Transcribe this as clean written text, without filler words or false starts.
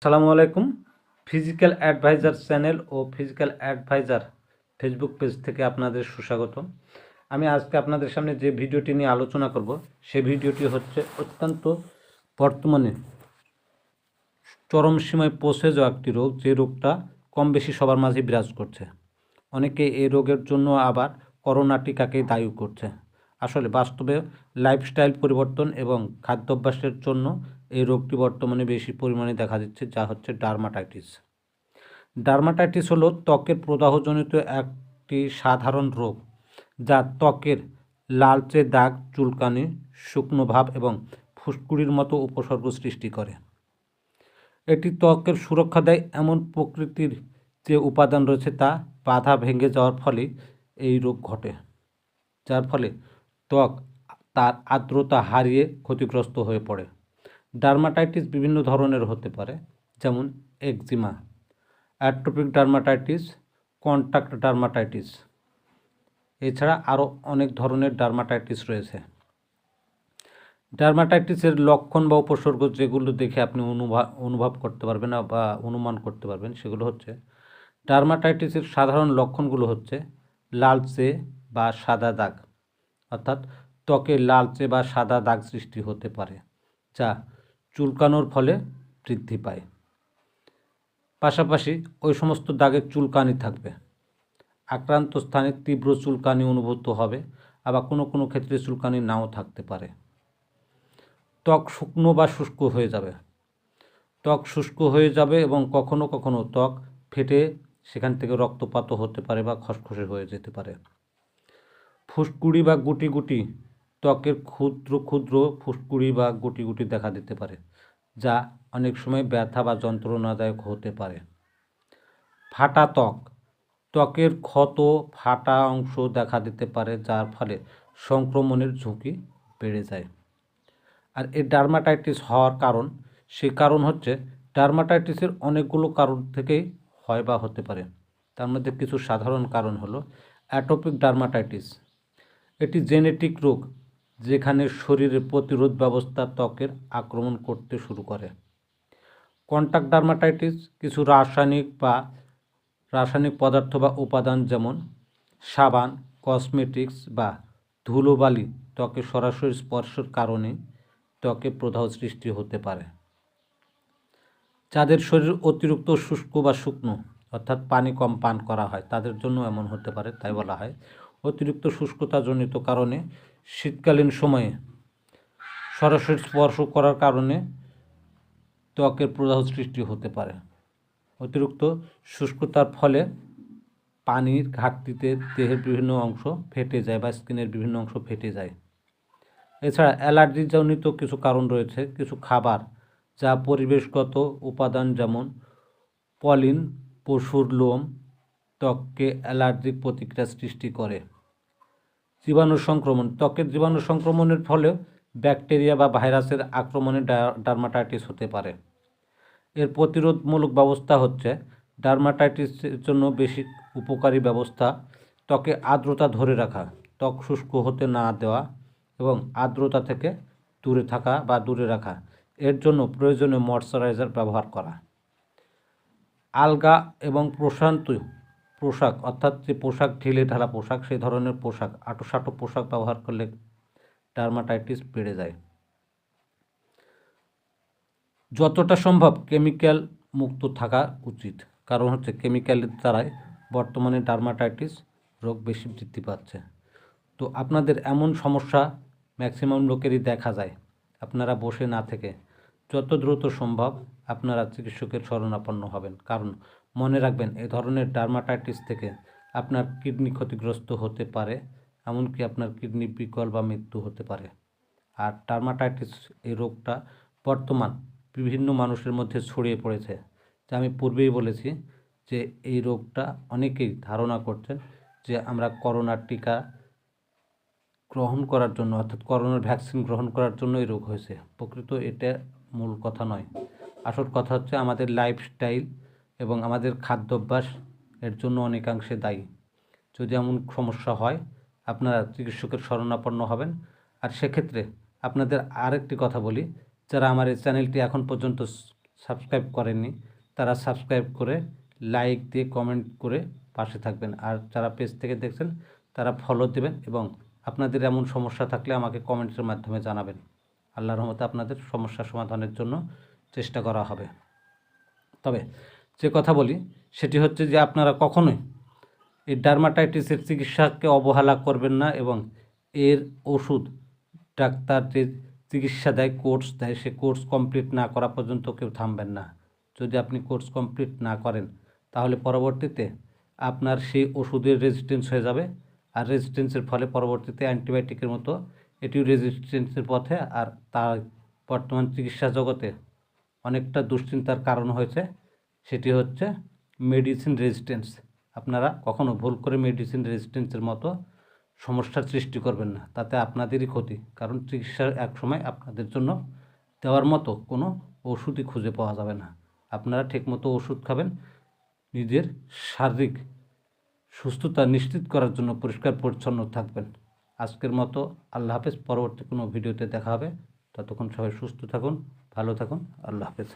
আসসালামু আলাইকুম। Physical adviser channel ও physical adviser Facebook page থেকে আপনাদের সুস্বাগত। আমি আজকে আপনাদের সামনে যে ভিডিওটি নিয়ে আলোচনা করব সেই ভিডিওটি হচ্ছে অত্যন্ত বর্তমানে চরম সীমায় পৌঁছে যাওয়া একটি রোগ, যে রোগটা কম বেশি সবার মাঝে বিরাজ করছে। অনেকে এই রোগের জন্য আবার করোনা টিকাকেই দায়ী করছে। আসলে বাস্তবে লাইফস্টাইল পরিবর্তন এবং খাদ্যাভ্যাসের জন্য এই রোগটি বর্তমানে বেশি পরিমাণে দেখা দিচ্ছে, যা হচ্ছে ডার্মাটাইটিস। ডার্মাটাইটিস হলো ত্বকের প্রদাহজনিত একটি সাধারণ রোগ, যা ত্বকের লালচে দাগ, চুলকানি, শুকনো ভাব এবং ফুসকুড়ির মতো উপসর্গ সৃষ্টি করে। এটি ত্বকের সুরক্ষা দেয় এমন প্রকৃতির যে উপাদান রয়েছে তা বাধা ভেঙে যাওয়ার ফলে এই রোগ ঘটে, যার ফলে ত্বক তার আর্দ্রতা হারিয়ে ক্ষতিগ্রস্ত হয়ে পড়ে। ডার্মাটাইটিস বিভিন্ন ধরনের হতে পারে, যেমন একজিমা, অ্যাট্রোপিক ডার্মাটাইটিস, কন্ট্যাক্ট ডার্মাটাইটিস। এছাড়া আরও অনেক ধরনের ডার্মাটাইটিস রয়েছে। ডার্মাটাইটিসের লক্ষণ বা উপসর্গ যেগুলো দেখে আপনি অনুভব করতে পারবেন বা অনুমান করতে পারবেন সেগুলো হচ্ছে, ডার্মাটাইটিসের সাধারণ লক্ষণগুলো হচ্ছে লালচে বা সাদা দাগ, অর্থাৎ ত্বকে লালচে বা সাদা দাগ সৃষ্টি হতে পারে, যা চুলকানোর ফলে বৃদ্ধি পায়। পাশাপাশি ওই সমস্ত দাগে চুলকানি থাকবে। আক্রান্ত স্থানে তীব্র চুলকানি অনুভূত হবে, আবার কোনো কোনো ক্ষেত্রে চুলকানি নাও থাকতে পারে। ত্বক শুকনো বা শুষ্ক হয়ে যাবে। ত্বক শুষ্ক হয়ে যাবে এবং কখনো কখনো ত্বক ফেটে সেখান থেকে রক্তপাতও হতে পারে বা খসখসে হয়ে যেতে পারে। ফুসকুড়ি বা গুটি গুটি, ত্বকের ক্ষুদ্র ক্ষুদ্র ফুসকুড়ি বা গুটি গুটি দেখা দিতে পারে, যা অনেক সময় ব্যথা বা যন্ত্রণাদায়ক হতে পারে। ফাটা ত্বক, ত্বকের ক্ষত ফাটা অংশ দেখা দিতে পারে, যার ফলে সংক্রমণের ঝুঁকি বেড়ে যায়। আর এই ডার্মাটাইটিস হওয়ার কারণ, সেই কারণ হচ্ছে ডার্মাটাইটিসের অনেকগুলো কারণ থেকেই হয় বা হতে পারে। তার মধ্যে কিছু সাধারণ কারণ হলো অ্যাটোপিক ডার্মাটাইটিস। এটি জেনেটিক রোগ, যেখানে শরীরের প্রতিরোধ ব্যবস্থা ত্বকের আক্রমণ করতে শুরু করে। কন্ট্যাক্ট ডার্মাটাইটিস, কিছু রাসায়নিক পদার্থ বা উপাদান যেমন সাবান, কসমেটিক্স বা ধুলোবালি ত্বকে সরাসরি স্পর্শের কারণে ত্বকে প্রদাহ সৃষ্টি হতে পারে। যাদের শরীর অতিরিক্ত শুষ্ক বা শুকনো, অর্থাৎ পানি কম পান করা হয়, তাদের জন্য এমন হতে পারে। তাই বলা হয় অতিরিক্ত শুষ্কতাজনিত কারণে শীতকালীন সময়ে সরাসরি স্পর্শ করার কারণে ত্বকের প্রদাহ সৃষ্টি হতে পারে। অতিরিক্ত শুষ্কতার ফলে পানির ঘাটতিতে দেহের বিভিন্ন অংশ ফেটে যায় বা স্কিনের বিভিন্ন অংশ ফেটে যায়। এছাড়া অ্যালার্জিজনিত কিছু কারণ রয়েছে। কিছু খাবার যা পরিবেশগত উপাদান যেমন পলিন, পশুর লোম ত্বককে অ্যালার্জিক প্রতিক্রিয়া সৃষ্টি করে। জীবাণু সংক্রমণ, ত্বকের জীবাণু সংক্রমণের ফলেও ব্যাকটেরিয়া বা ভাইরাসের আক্রমণে ডার্মাটাইটিস হতে পারে। এর প্রতিরোধমূলক ব্যবস্থা হচ্ছে ডার্মাটাইটিসের জন্য বেশি উপকারী ব্যবস্থা ত্বকে আর্দ্রতা ধরে রাখা, ত্বক শুষ্ক হতে না দেওয়া এবং আর্দ্রতা থেকে দূরে থাকা বা দূরে রাখা। এর জন্য প্রয়োজনীয় ময়শ্চারাইজার ব্যবহার করা। আলগা এবং প্রশান্ত পোশাক, অর্থাৎ যে পোশাক ঢিলে ঢালা পোশাক, সেই ধরনের পোশাক, আঁটো পোশাক ব্যবহার করলে ডার্মাটাইটিস বেড়ে যায়। যতটা সম্ভব কেমিক্যাল মুক্ত থাকা উচিত, কারণ হচ্ছে কেমিক্যালের দ্বারাই বর্তমানে ডার্মাটাইটিস রোগ বেশি বৃদ্ধি পাচ্ছে। তো আপনাদের এমন সমস্যা ম্যাক্সিমাম লোকেরই দেখা যায়। আপনারা বসে না থেকে যত দ্রুত সম্ভব আপনারা চিকিৎসকের শরণাপন্ন হবেন, কারণ মনে রাখবেন এই ধরনের ডার্মাটাইটিস থেকে আপনার কিডনি ক্ষতিগ্রস্ত হতে পারে, এমনকি আপনার কিডনি বিকল বা মৃত্যু হতে পারে। আর ডার্মাটাইটিস এই রোগটা বর্তমান বিভিন্ন মানুষের মধ্যে ছড়িয়ে পড়েছে। যা আমি পূর্বেই বলেছি যে এই রোগটা অনেকেই ধারণা করছেন যে আমরা করোনার টিকা গ্রহণ করার জন্য, অর্থাৎ করোনার ভ্যাকসিন গ্রহণ করার জন্য এই রোগ হয়েছে। প্রকৃত এটা মূল কথা নয়। আসল কথা হচ্ছে আমাদের লাইফস্টাইল এবং আমাদের খাদ্যাভ্যাস এর জন্য অনেকাংশে দায়ী। যদি এমন সমস্যা হয় আপনারা চিকিৎসকের শরণাপন্ন হবেন। আর সেক্ষেত্রে আপনাদের আরেকটি কথা বলি, যারা আমার এই চ্যানেলটি এখন পর্যন্ত সাবস্ক্রাইব করেননি তারা সাবস্ক্রাইব করে লাইক দিয়ে কমেন্ট করে পাশে থাকবেন। আর যারা পেজ থেকে দেখছেন তারা ফলো দেবেন এবং আপনাদের এমন সমস্যা থাকলে আমাকে কমেন্টের মাধ্যমে জানাবেন। আল্লাহর রহমতে আপনাদের সমস্যা সমাধানের জন্য চেষ্টা করা হবে। তবে যে কথা বলি সেটি হচ্ছে যে আপনারা কখনোই এই ডার্মাটাইটিসের চিকিৎসাকে অবহেলা করবেন না এবং এর ওষুধ ডাক্তার যে চিকিৎসা দেয়, কোর্স দেয়, সে কোর্স কমপ্লিট না করা পর্যন্ত কেউ থামবেন না। যদি আপনি কোর্স কমপ্লিট না করেন তাহলে পরবর্তীতে আপনার সেই ওষুধের রেজিস্ট্যান্স হয়ে যাবে, আর রেজিস্ট্যান্সের ফলে পরবর্তীতে অ্যান্টিবায়োটিকের মতো এটিও রেজিস্ট্যান্সের পথে। আর তার বর্তমান চিকিৎসা জগতে অনেকটা দুশ্চিন্তার কারণ হয়েছে, সেটি হচ্ছে মেডিসিন রেজিস্ট্যান্স। আপনারা কখনো ভুল করে মেডিসিন রেজিস্ট্যান্সের মতো সমস্যার সৃষ্টি করবেন না, তাতে আপনাদেরই ক্ষতি। কারণ চিকিৎসার এক সময় আপনাদের জন্য দেওয়ার মতো কোনো ওষুধই খুঁজে পাওয়া যাবে না। আপনারা ঠিকমতো ওষুধ খাবেন, নিজের শারীরিক সুস্থতা নিশ্চিত করার জন্য পরিষ্কার পরিচ্ছন্ন থাকবেন। আজকের মতো আল্লাহ হাফেজ। পরবর্তী কোনো ভিডিওতে দেখা হবে। ততক্ষণ সবাই সুস্থ থাকুন, ভালো থাকুন। আল্লাহ হাফেজ।